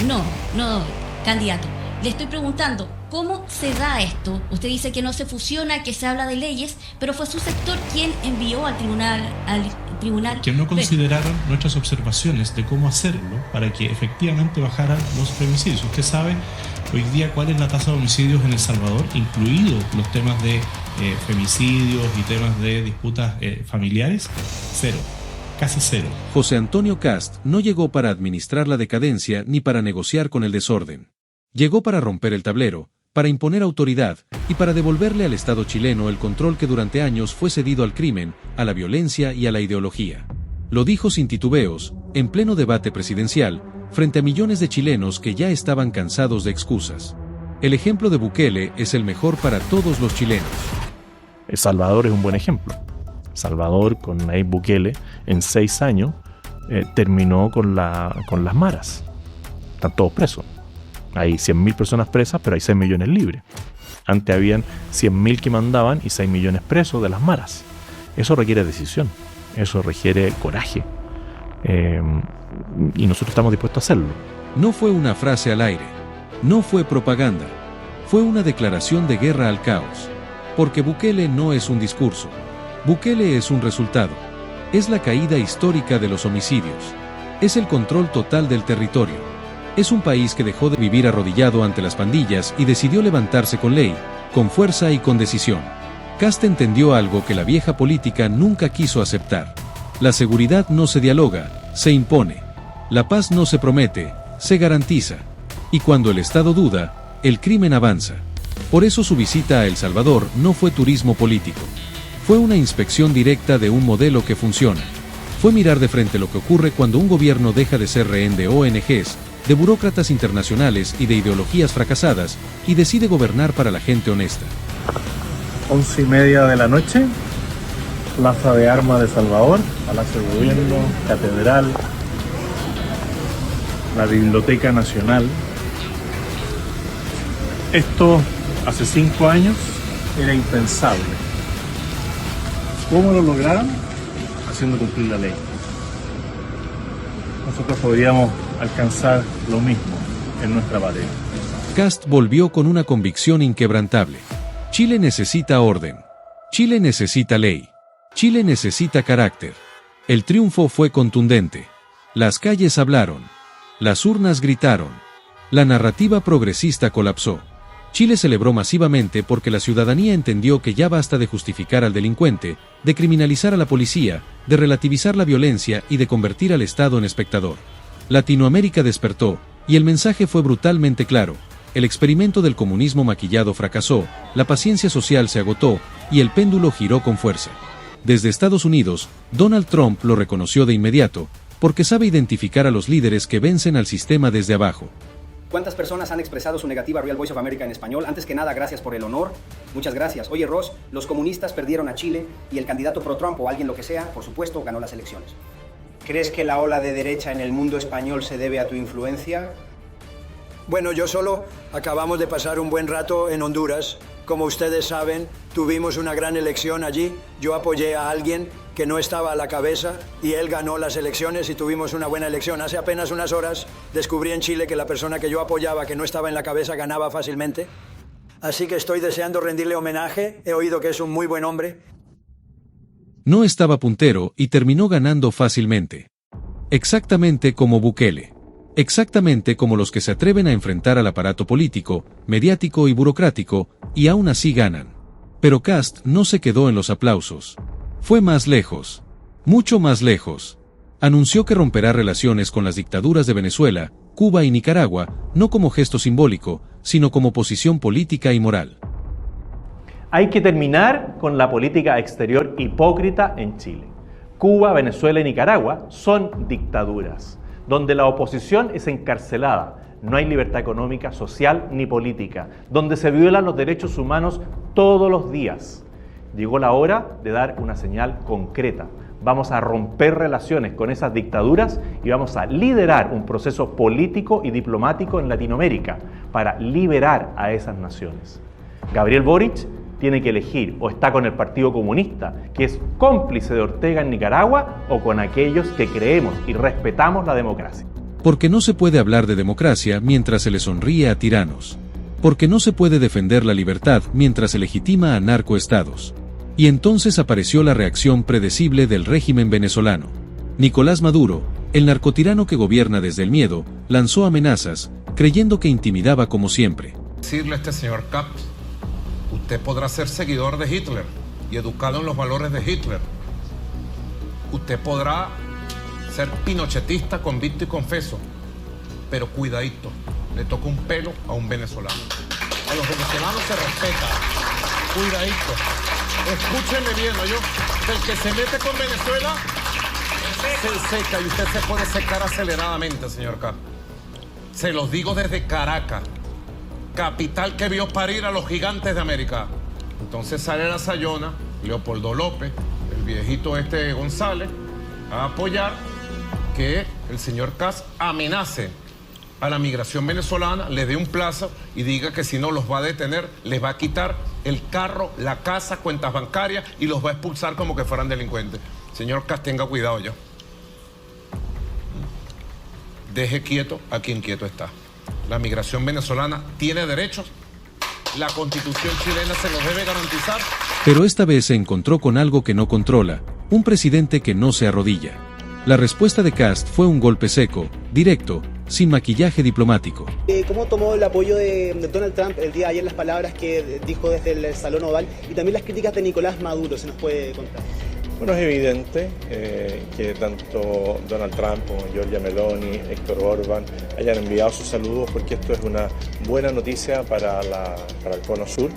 No, no, candidato. Le estoy preguntando, ¿cómo se da esto? Usted dice que no se fusiona, que se habla de leyes, pero fue su sector quien envió al tribunal. Que no consideraron nuestras observaciones de cómo hacerlo para que efectivamente bajaran los femicidios. Usted sabe hoy día cuál es la tasa de homicidios en El Salvador, incluidos los temas de femicidios y temas de disputas familiares. Cero. Casi cero. José Antonio Kast no llegó para administrar la decadencia ni para negociar con el desorden. Llegó para romper el tablero, para imponer autoridad y para devolverle al Estado chileno el control que durante años fue cedido al crimen, a la violencia y a la ideología. Lo dijo sin titubeos, en pleno debate presidencial, frente a millones de chilenos que ya estaban cansados de excusas. El ejemplo de Bukele es el mejor para todos los chilenos. El Salvador es un buen ejemplo. Salvador, con Nayib Bukele, en 6 años, terminó con las maras. Están todos presos. Hay 100.000 personas presas, pero hay 6 millones libres. Antes habían 100.000 que mandaban y 6 millones presos de las maras. Eso requiere decisión, eso requiere coraje. Y nosotros estamos dispuestos a hacerlo. No fue una frase al aire, no fue propaganda, fue una declaración de guerra al caos. Porque Bukele no es un discurso, Bukele es un resultado. Es la caída histórica de los homicidios. Es el control total del territorio. Es un país que dejó de vivir arrodillado ante las pandillas y decidió levantarse con ley, con fuerza y con decisión. Kast entendió algo que la vieja política nunca quiso aceptar. La seguridad no se dialoga, se impone. La paz no se promete, se garantiza. Y cuando el Estado duda, el crimen avanza. Por eso su visita a El Salvador no fue turismo político. Fue una inspección directa de un modelo que funciona. Fue mirar de frente lo que ocurre cuando un gobierno deja de ser rehén de ONGs, de burócratas internacionales y de ideologías fracasadas, y decide gobernar para la gente honesta. 11:30 de la noche, Plaza de Armas de Salvador, Palacio de Gobierno, Catedral, la Biblioteca Nacional. Esto hace 5 años era impensable. ¿Cómo lo lograron? Haciendo cumplir la ley. Nosotros podríamos alcanzar lo mismo en nuestra patria. Kast volvió con una convicción inquebrantable. Chile necesita orden. Chile necesita ley. Chile necesita carácter. El triunfo fue contundente. Las calles hablaron. Las urnas gritaron. La narrativa progresista colapsó. Chile celebró masivamente porque la ciudadanía entendió que ya basta de justificar al delincuente, de criminalizar a la policía, de relativizar la violencia y de convertir al Estado en espectador. Latinoamérica despertó, y el mensaje fue brutalmente claro. El experimento del comunismo maquillado fracasó, la paciencia social se agotó, y el péndulo giró con fuerza. Desde Estados Unidos, Donald Trump lo reconoció de inmediato, porque sabe identificar a los líderes que vencen al sistema desde abajo. ¿Cuántas personas han expresado su negativa a Real Voice of America en español? Antes que nada, gracias por el honor. Muchas gracias. Oye, Ross, los comunistas perdieron a Chile y el candidato pro-Trump o alguien lo que sea, por supuesto, ganó las elecciones. ¿Crees que la ola de derecha en el mundo español se debe a tu influencia? Bueno, yo solo acabamos de pasar un buen rato en Honduras. Como ustedes saben, tuvimos una gran elección allí. Yo apoyé a alguien que no estaba a la cabeza y él ganó las elecciones y tuvimos una buena elección. Hace apenas unas horas descubrí en Chile que la persona que yo apoyaba, que no estaba en la cabeza, ganaba fácilmente. Así que estoy deseando rendirle homenaje. He oído que es un muy buen hombre. No estaba puntero y terminó ganando fácilmente. Exactamente como Bukele. Exactamente como los que se atreven a enfrentar al aparato político, mediático y burocrático, y aún así ganan. Pero Kast no se quedó en los aplausos. Fue más lejos. Mucho más lejos. Anunció que romperá relaciones con las dictaduras de Venezuela, Cuba y Nicaragua, no como gesto simbólico, sino como posición política y moral. Hay que terminar con la política exterior hipócrita en Chile. Cuba, Venezuela y Nicaragua son dictaduras, donde la oposición es encarcelada, no hay libertad económica, social ni política, donde se violan los derechos humanos todos los días. Llegó la hora de dar una señal concreta. Vamos a romper relaciones con esas dictaduras y vamos a liderar un proceso político y diplomático en Latinoamérica para liberar a esas naciones. Gabriel Boric tiene que elegir o está con el Partido Comunista, que es cómplice de Ortega en Nicaragua, o con aquellos que creemos y respetamos la democracia. Porque no se puede hablar de democracia mientras se le sonríe a tiranos. Porque no se puede defender la libertad mientras se legitima a narcoestados. Y entonces apareció la reacción predecible del régimen venezolano. Nicolás Maduro, el narcotirano que gobierna desde el miedo, lanzó amenazas, creyendo que intimidaba como siempre. Decirle a este señor Katz, usted podrá ser seguidor de Hitler y educado en los valores de Hitler. Usted podrá ser pinochetista, convicto y confeso, pero cuidadito, le toca un pelo a un venezolano. A los venezolanos se respeta, cuidadito. Escúcheme bien, ¿oyó? El que se mete con Venezuela se seca y usted se puede secar aceleradamente, señor K. Se los digo desde Caracas, capital que vio parir a los gigantes de América. Entonces sale la Sayona, Leopoldo López, el viejito González, a apoyar que el señor Katz amenace a la migración venezolana, le dé un plazo y diga que si no los va a detener, les va a quitar el carro, la casa, cuentas bancarias y los va a expulsar como que fueran delincuentes. Señor Katz, tenga cuidado ya. Deje quieto a quien quieto está. La migración venezolana tiene derechos. La Constitución chilena se los debe garantizar. Pero esta vez se encontró con algo que no controla, un presidente que no se arrodilla. La respuesta de Kast fue un golpe seco, directo, sin maquillaje diplomático. ¿Cómo tomó el apoyo de Donald Trump el día de ayer, las palabras que dijo desde el Salón Oval y también las críticas de Nicolás Maduro? ¿Se nos puede contar? Bueno, es evidente que tanto Donald Trump como Giorgia Meloni, Héctor Orbán hayan enviado sus saludos porque esto es una buena noticia para el Cono Sur.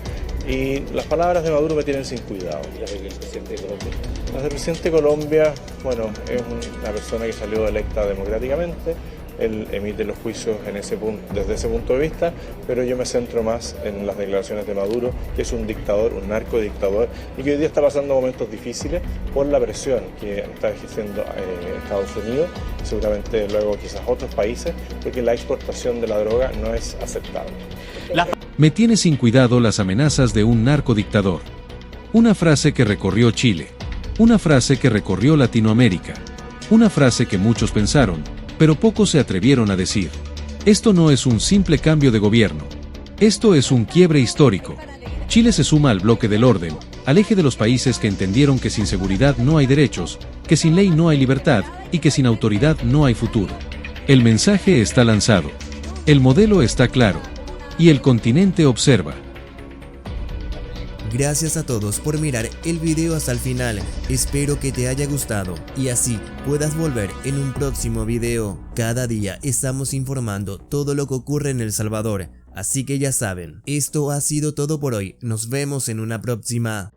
Y las palabras de Maduro me tienen sin cuidado. Las del presidente de Colombia. Las del presidente de Colombia, bueno, es una persona que salió electa democráticamente. Él emite los juicios desde ese punto de vista, pero yo me centro más en las declaraciones de Maduro, que es un dictador, un narcodictador, y que hoy día está pasando momentos difíciles por la presión que está ejerciendo Estados Unidos, seguramente luego quizás otros países, porque la exportación de la droga no es aceptable. Me tiene sin cuidado las amenazas de un narcodictador. Una frase que recorrió Chile. Una frase que recorrió Latinoamérica. Una frase que muchos pensaron, pero pocos se atrevieron a decir. Esto no es un simple cambio de gobierno. Esto es un quiebre histórico. Chile se suma al bloque del orden, al eje de los países que entendieron que sin seguridad no hay derechos, que sin ley no hay libertad y que sin autoridad no hay futuro. El mensaje está lanzado. El modelo está claro. Y el continente observa. Gracias a todos por mirar el video hasta el final, espero que te haya gustado y así puedas volver en un próximo video. Cada día estamos informando todo lo que ocurre en El Salvador, así que ya saben, esto ha sido todo por hoy, nos vemos en una próxima.